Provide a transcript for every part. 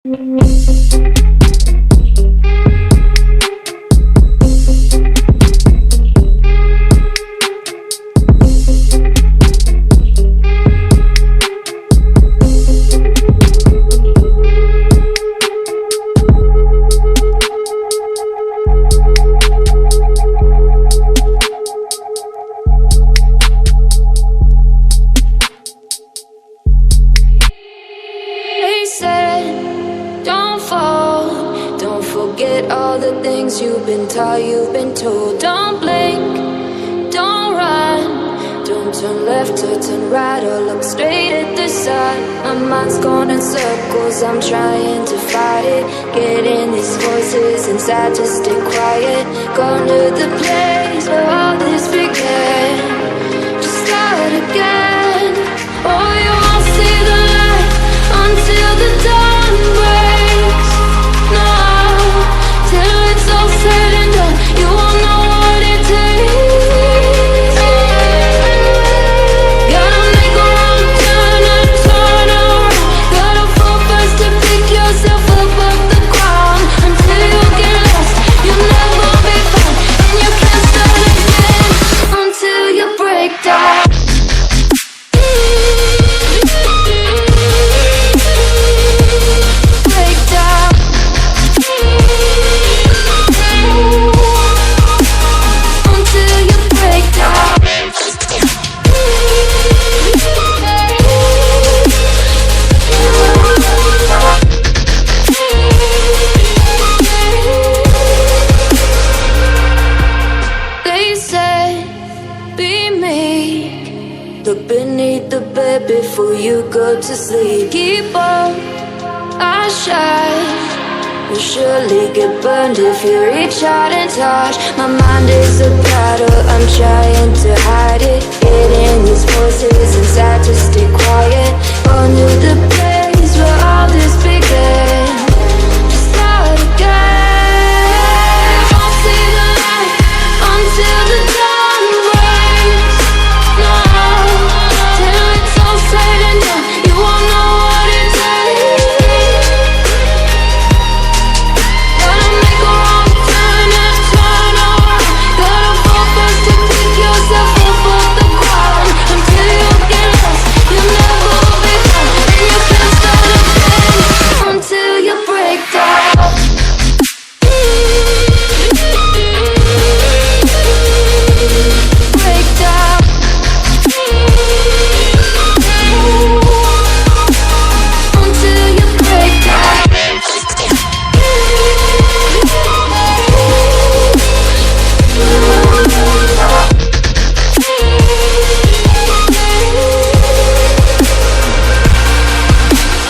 They said, don't fall, don't forget all the things you've been taught, you've been told. Don't blink, don't run, don't turn left or turn right or look straight at the sun. My mind's going in circles, I'm trying to fight it, getting these voices inside to stay quiet. Gone to the place where all this began, just start again. Oh, you won't see the light until the dawn breaks. No, till it's all said and done, you won't know what it takes. Gotta make a wrong turn and turn around. Gotta fall first to pick yourself up off the ground. Until you get lost, you'll never be found, and you can't start again until you break down. Look beneath the bed before you go to sleep. Keep on, I shine. You'll surely get burned if you reach out and touch. My mind is a battle, I'm trying to hide it. Getting these voices inside to stay quiet. On to the place where all this began. Just start again. Won't see the light until the dawn breaks. No, till it's all said and done, you won't know what it takes. Gotta make a wrong turn and turn around. Gotta fall first to pick yourself up off the ground. Until you get lost, you'll never be found, and you can't start again until you break down. Break down. Until you break down.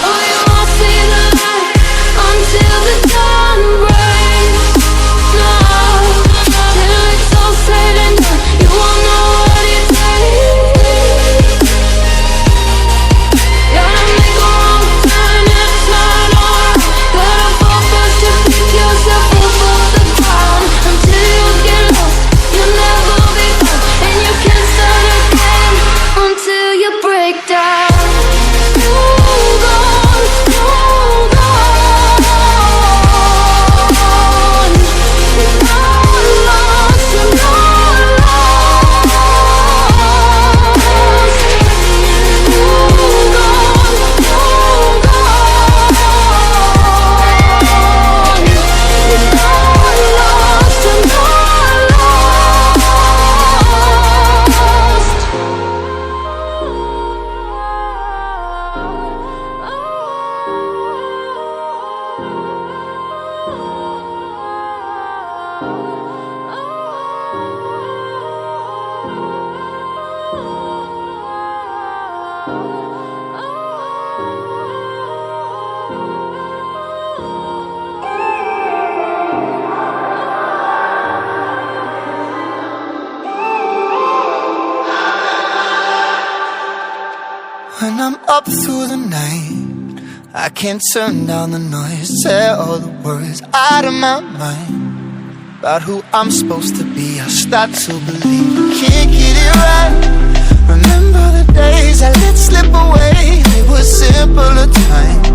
Oh, you won't see the light until the dawn breaks. No, till it's all said and done, you won't know what it takes. Gotta make a wrong turn and turn around. Gotta fall first to pick yourself up off the ground. Until you get lost, you'll never be found, and you can't start again until you break down. Hold on, hold on. You're not lost, you're not lost. Hold on, hold on. You're not lost, you're not When I'm up through the night, I can't turn down the noise. Tear all the worries out of my mind about who I'm supposed to be. I start to believe I can't get it right. Remember the days I let slip away, they were simpler times.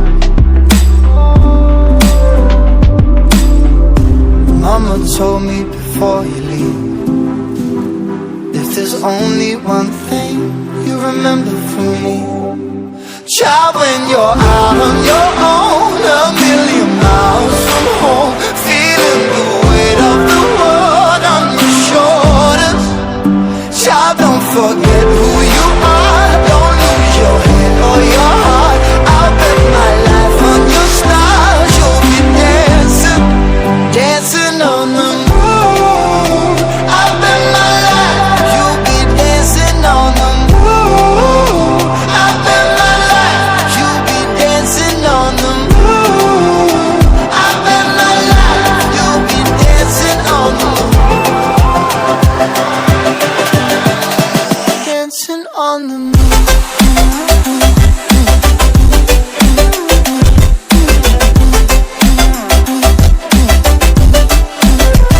one thing you remember from me. Child, when you're out on your own, a million miles from home, feeling the weight of the world on your shoulders. Child, don't forget who you are. Don't lose your head or your heart. I'll bet my life on your stars. You'll be dancing, dancing on the moon. I'll bet my life you'll be dancing on the moon. I'll bet my life you'll be dancing on the moon. I'll bet my life you'll be dancing on the moon. Dancing on the moon.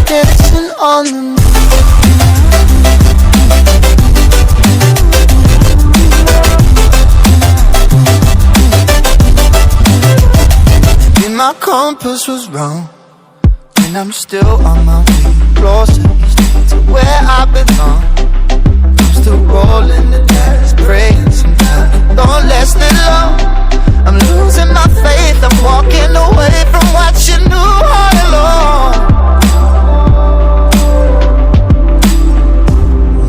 Dancing on the moon. Maybe my compass was wrong, and I'm still on my way closer each day to where I belong. Still rolling the dice, praying sometimes don't last it long. I'm losing my faith, I'm walking away from what you knew all along.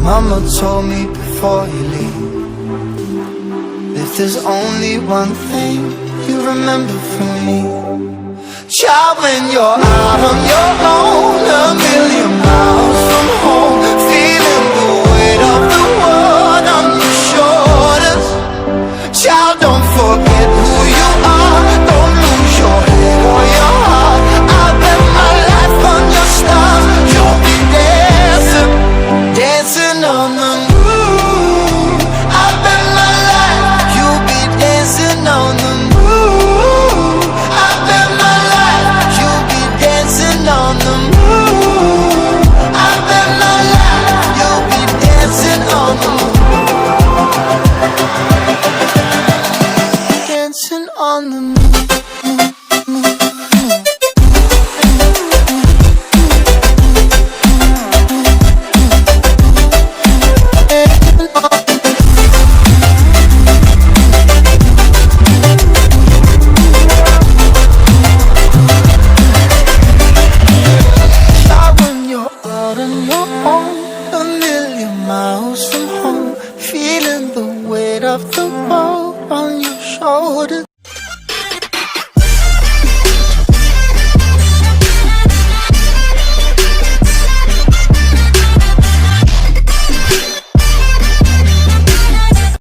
Mama told me before you leave, if there's only one thing you remember from me. Child, when you're out on your own, a million